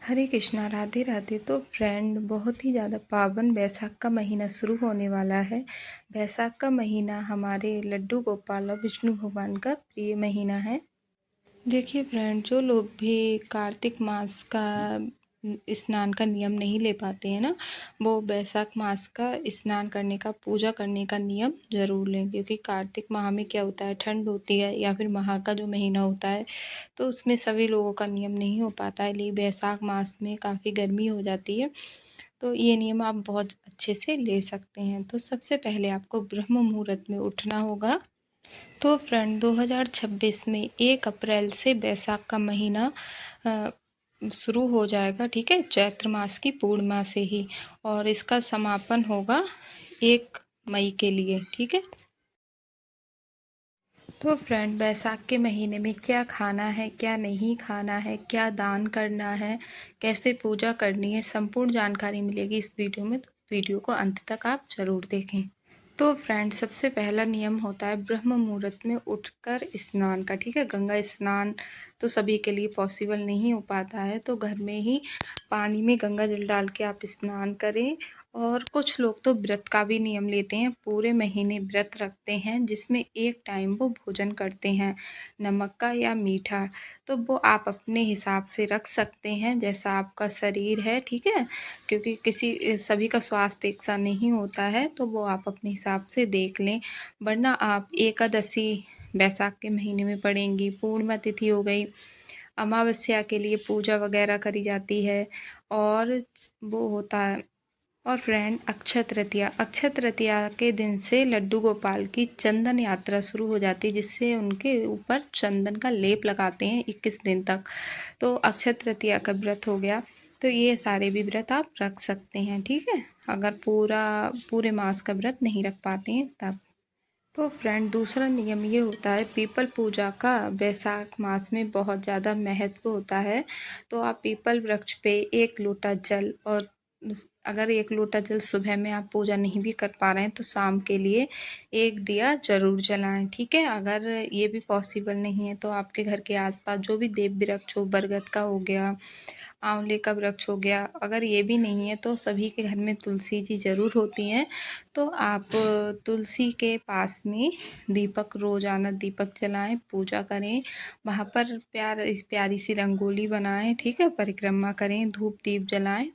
हरे कृष्णा, राधे राधे। तो फ्रेंड, बहुत ही ज़्यादा पावन बैसाख का महीना शुरू होने वाला है। बैसाख का महीना हमारे लड्डू गोपाल और विष्णु भगवान का प्रिय महीना है। देखिए फ्रेंड, जो लोग भी कार्तिक मास का स्नान का नियम नहीं ले पाते हैं ना, वो बैसाख मास का स्नान करने का, पूजा करने का नियम ज़रूर लें। क्योंकि कार्तिक माह में क्या होता है, ठंड होती है या फिर माह का जो महीना होता है, तो उसमें सभी लोगों का नियम नहीं हो पाता है। लेकिन बैसाख मास में काफ़ी गर्मी हो जाती है, तो ये नियम आप बहुत अच्छे से ले सकते हैं। तो सबसे पहले आपको ब्रह्म मुहूर्त में उठना होगा। तो फ्रेंड, 2026 में 1 अप्रैल से बैसाख का महीना शुरू हो जाएगा, ठीक है, चैत्र मास की पूर्णिमा से ही। और इसका समापन होगा 1 मई के लिए, ठीक है। तो फ्रेंड, बैसाख के महीने में क्या खाना है, क्या नहीं खाना है, क्या दान करना है, कैसे पूजा करनी है, संपूर्ण जानकारी मिलेगी इस वीडियो में। तो वीडियो को अंत तक आप ज़रूर देखें। तो फ्रेंड, सबसे पहला नियम होता है ब्रह्म मुहूर्त में उठकर स्नान का, ठीक है। गंगा स्नान तो सभी के लिए पॉसिबल नहीं हो पाता है, तो घर में ही पानी में गंगा जल डाल के आप स्नान करें। और कुछ लोग तो व्रत का भी नियम लेते हैं, पूरे महीने व्रत रखते हैं, जिसमें एक टाइम वो भोजन करते हैं, नमक का या मीठा। तो वो आप अपने हिसाब से रख सकते हैं, जैसा आपका शरीर है, ठीक है। क्योंकि सभी का स्वास्थ्य एक सा नहीं होता है, तो वो आप अपने हिसाब से देख लें। वरना आप एकादशी बैसाख के महीने में पड़ेंगी, पूर्णिमा तिथि हो गई, अमावस्या के लिए पूजा वगैरह करी जाती है, और वो होता है। और फ्रेंड, अक्षय तृतीया के दिन से लड्डू गोपाल की चंदन यात्रा शुरू हो जाती है, जिससे उनके ऊपर चंदन का लेप लगाते हैं 21 दिन तक। तो अक्षय तृतीया का व्रत हो गया। तो ये सारे भी व्रत आप रख सकते हैं, ठीक है, अगर पूरे मास का व्रत नहीं रख पाते हैं तब। तो फ्रेंड, दूसरा नियम ये होता है, पीपल पूजा का बैसाख मास में बहुत ज़्यादा महत्व होता है। तो आप पीपल वृक्ष पे 1 लोटा जल, और अगर 1 लोटा जल सुबह में आप पूजा नहीं भी कर पा रहे हैं, तो शाम के लिए 1 दिया ज़रूर जलाएं, ठीक है। अगर ये भी पॉसिबल नहीं है, तो आपके घर के आसपास जो भी देव वृक्ष हो, बरगद का हो गया, आंवले का वृक्ष हो गया, अगर ये भी नहीं है, तो सभी के घर में तुलसी जी ज़रूर होती हैं। तो आप तुलसी के पास में रोज़ाना दीपक जलाएं, पूजा करें, वहाँ पर प्यारी सी रंगोली बनाएं, ठीक है, परिक्रमा करें, धूप दीप जलाएं।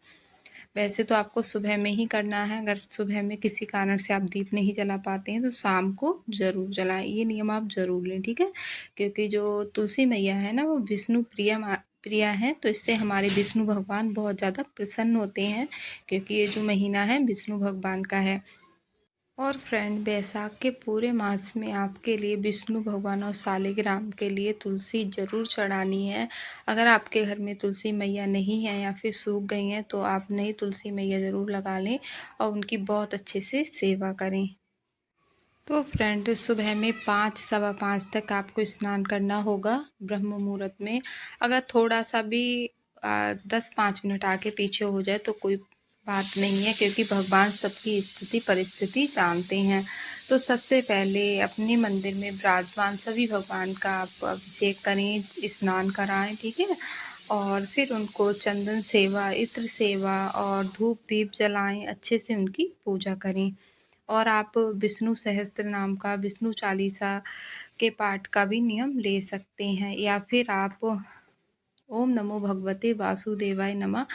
वैसे तो आपको सुबह में ही करना है, अगर सुबह में किसी कारण से आप दीप नहीं जला पाते हैं, तो शाम को ज़रूर जलाएं। ये नियम आप ज़रूर लें, ठीक है। क्योंकि जो तुलसी मैया है ना, वो विष्णु प्रिया है, तो इससे हमारे विष्णु भगवान बहुत ज़्यादा प्रसन्न होते हैं, क्योंकि ये जो महीना है विष्णु भगवान का है। और फ्रेंड, बैसाख के पूरे मास में आपके लिए विष्णु भगवान और सालिग्राम के लिए तुलसी ज़रूर चढ़ानी है। अगर आपके घर में तुलसी मैया नहीं है या फिर सूख गई हैं, तो आप नई तुलसी मैया ज़रूर लगा लें और उनकी बहुत अच्छे से सेवा करें। तो फ्रेंड, सुबह में 5 सवा 5 तक आपको स्नान करना होगा ब्रह्म मुहूर्त में। अगर थोड़ा सा भी 10-5 मिनट आगे पीछे हो जाए तो कोई बात नहीं है, क्योंकि भगवान सबकी स्थिति परिस्थिति जानते हैं। तो सबसे पहले अपने मंदिर में विराजमान सभी भगवान का आप अभिषेक करें, स्नान कराएं, ठीक है। और फिर उनको चंदन सेवा, इत्र सेवा और धूप दीप जलाएं, अच्छे से उनकी पूजा करें। और आप विष्णु सहस्त्र नाम का, विष्णु चालीसा के पाठ का भी नियम ले सकते हैं, या फिर आप ओम नमो भगवते वासुदेवाय नमः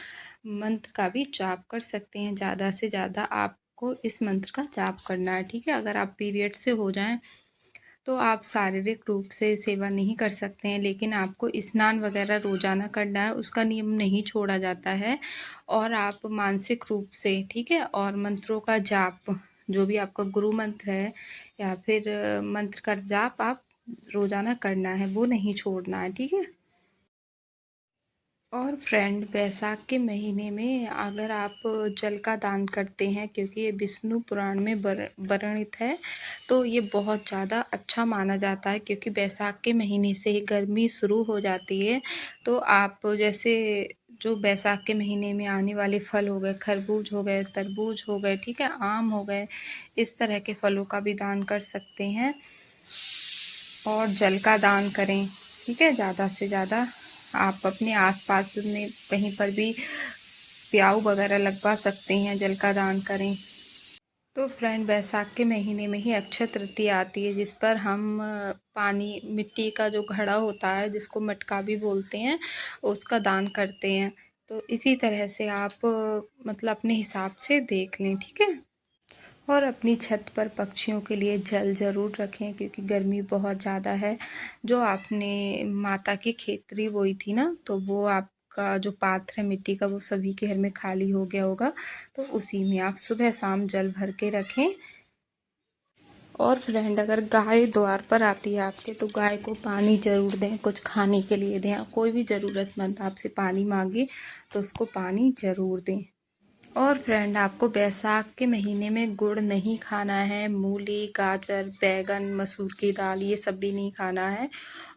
मंत्र का भी जाप कर सकते हैं। ज़्यादा से ज़्यादा आपको इस मंत्र का जाप करना है, ठीक है। अगर आप पीरियड से हो जाएं, तो आप शारीरिक रूप से सेवा नहीं कर सकते हैं, लेकिन आपको स्नान वगैरह रोज़ाना करना है, उसका नियम नहीं छोड़ा जाता है। और आप मानसिक रूप से, ठीक है, और मंत्रों का जाप, जो भी आपका गुरु मंत्र है या फिर मंत्र का जाप आप रोज़ाना करना है, वो नहीं छोड़ना है, ठीक है। और फ्रेंड, बैसाख के महीने में अगर आप जल का दान करते हैं, क्योंकि ये विष्णु पुराण में वर्णित है, तो ये बहुत ज़्यादा अच्छा माना जाता है। क्योंकि बैसाख के महीने से ही गर्मी शुरू हो जाती है, तो आप जैसे जो बैसाख के महीने में आने वाले फल हो गए, खरबूज हो गए, तरबूज हो गए, ठीक है, आम हो गए, इस तरह के फलों का भी दान कर सकते हैं। और जल का दान करें, ठीक है, ज़्यादा से ज़्यादा। आप अपने आसपास में कहीं पर भी प्याऊ वगैरह लगवा सकते हैं, जल का दान करें। तो फ्रेंड, बैसाख के महीने में ही अक्षय तृतीया आती है, जिस पर हम पानी मिट्टी का जो घड़ा होता है, जिसको मटका भी बोलते हैं, उसका दान करते हैं। तो इसी तरह से आप मतलब अपने हिसाब से देख लें, ठीक है। और अपनी छत पर पक्षियों के लिए जल ज़रूर रखें, क्योंकि गर्मी बहुत ज़्यादा है। जो आपने माता की खेतरी बोई थी ना, तो वो आपका जो पात्र है मिट्टी का, वो सभी के घर में खाली हो गया होगा। तो उसी में आप सुबह शाम जल भर के रखें। और फ्रेंड, अगर गाय द्वार पर आती है आपके, तो गाय को पानी ज़रूर दें, कुछ खाने के लिए दें। कोई भी ज़रूरतमंद आपसे पानी मांगे तो उसको पानी ज़रूर दें। और फ्रेंड, आपको बैसाख के महीने में गुड़ नहीं खाना है। मूली, गाजर, बैगन, मसूर की दाल, ये सब भी नहीं खाना है।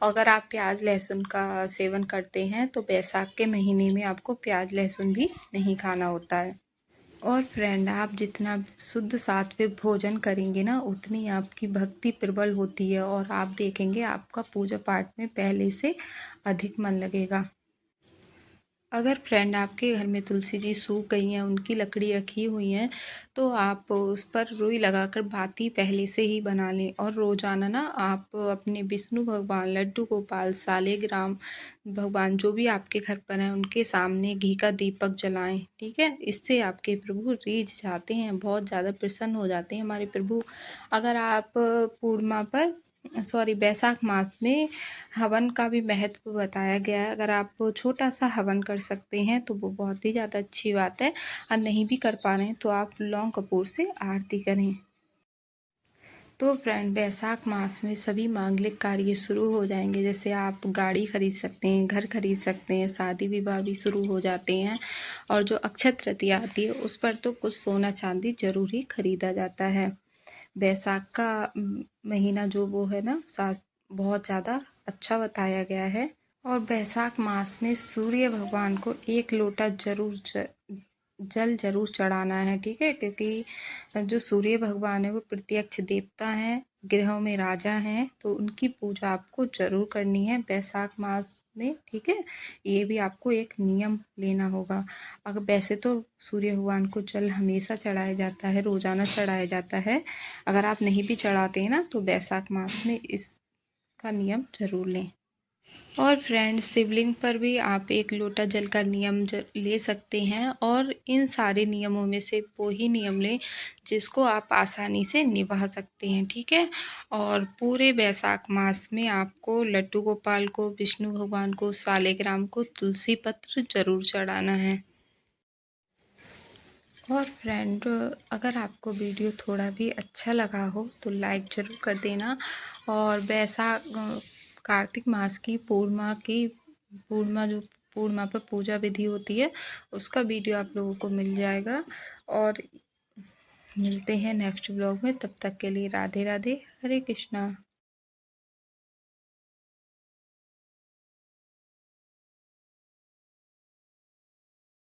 अगर आप प्याज लहसुन का सेवन करते हैं तो बैसाख के महीने में आपको प्याज लहसुन भी नहीं खाना होता है। और फ्रेंड, आप जितना शुद्ध सात्विक भोजन करेंगे ना, उतनी आपकी भक्ति प्रबल होती है और आप देखेंगे आपका पूजा पाठ में पहले से अधिक मन लगेगा। अगर फ्रेंड आपके घर में तुलसी जी सूख गई हैं, उनकी लकड़ी रखी हुई हैं, तो आप उस पर रुई लगाकर बाती पहले से ही बना लें। और रोज़ाना ना आप अपने विष्णु भगवान, लड्डू गोपाल, सालिग्राम भगवान जो भी आपके घर पर हैं, उनके सामने घी का दीपक जलाएं, ठीक है। इससे आपके प्रभु रीझ जाते हैं, बहुत ज़्यादा प्रसन्न हो जाते हैं हमारे प्रभु। अगर आप पूर्णिमा पर, सॉरी, बैसाख मास में हवन का भी महत्व बताया गया है। अगर आप छोटा सा हवन कर सकते हैं तो वो बहुत ही ज़्यादा अच्छी बात है। और नहीं भी कर पा रहे हैं तो आप लौंग कपूर से आरती करें। तो फ्रेंड, बैसाख मास में सभी मांगलिक कार्य शुरू हो जाएंगे। जैसे आप गाड़ी खरीद सकते हैं, घर खरीद सकते हैं, शादी विवाह भी शुरू हो जाते हैं। और जो अक्षय तृतीया आती है उस पर तो कुछ सोना चांदी जरूर ही खरीदा जाता है। बैसाख का महीना जो वो है ना, बहुत ज़्यादा अच्छा बताया गया है। और बैसाख मास में सूर्य भगवान को एक लोटा जल जरूर चढ़ाना है, ठीक है। क्योंकि जो सूर्य भगवान है वो प्रत्यक्ष देवता हैं, ग्रहों में राजा हैं, तो उनकी पूजा आपको जरूर करनी है बैसाख मास में, ठीक है। ये भी आपको एक नियम लेना होगा। अगर वैसे तो सूर्य भगवान को जल हमेशा चढ़ाया जाता है, रोजाना चढ़ाया जाता है। अगर आप नहीं भी चढ़ाते हैं ना, तो बैसाख मास में इसका नियम जरूर लें। और फ्रेंड्स, शिवलिंग पर भी आप एक लोटा जल का नियम ले सकते हैं। और इन सारे नियमों में से वो ही नियम लें जिसको आप आसानी से निभा सकते हैं, ठीक है। और पूरे बैसाख मास में आपको लड्डू गोपाल को, विष्णु भगवान को, सालिग्राम को तुलसी पत्र जरूर चढ़ाना है। और फ्रेंड, अगर आपको वीडियो थोड़ा भी अच्छा लगा हो तो लाइक ज़रूर कर देना। और बैसाख कार्तिक मास की पूर्णिमा पर पूजा विधि होती है, उसका वीडियो आप लोगों को मिल जाएगा। और मिलते हैं नेक्स्ट ब्लॉग में, तब तक के लिए राधे राधे, हरे कृष्णा।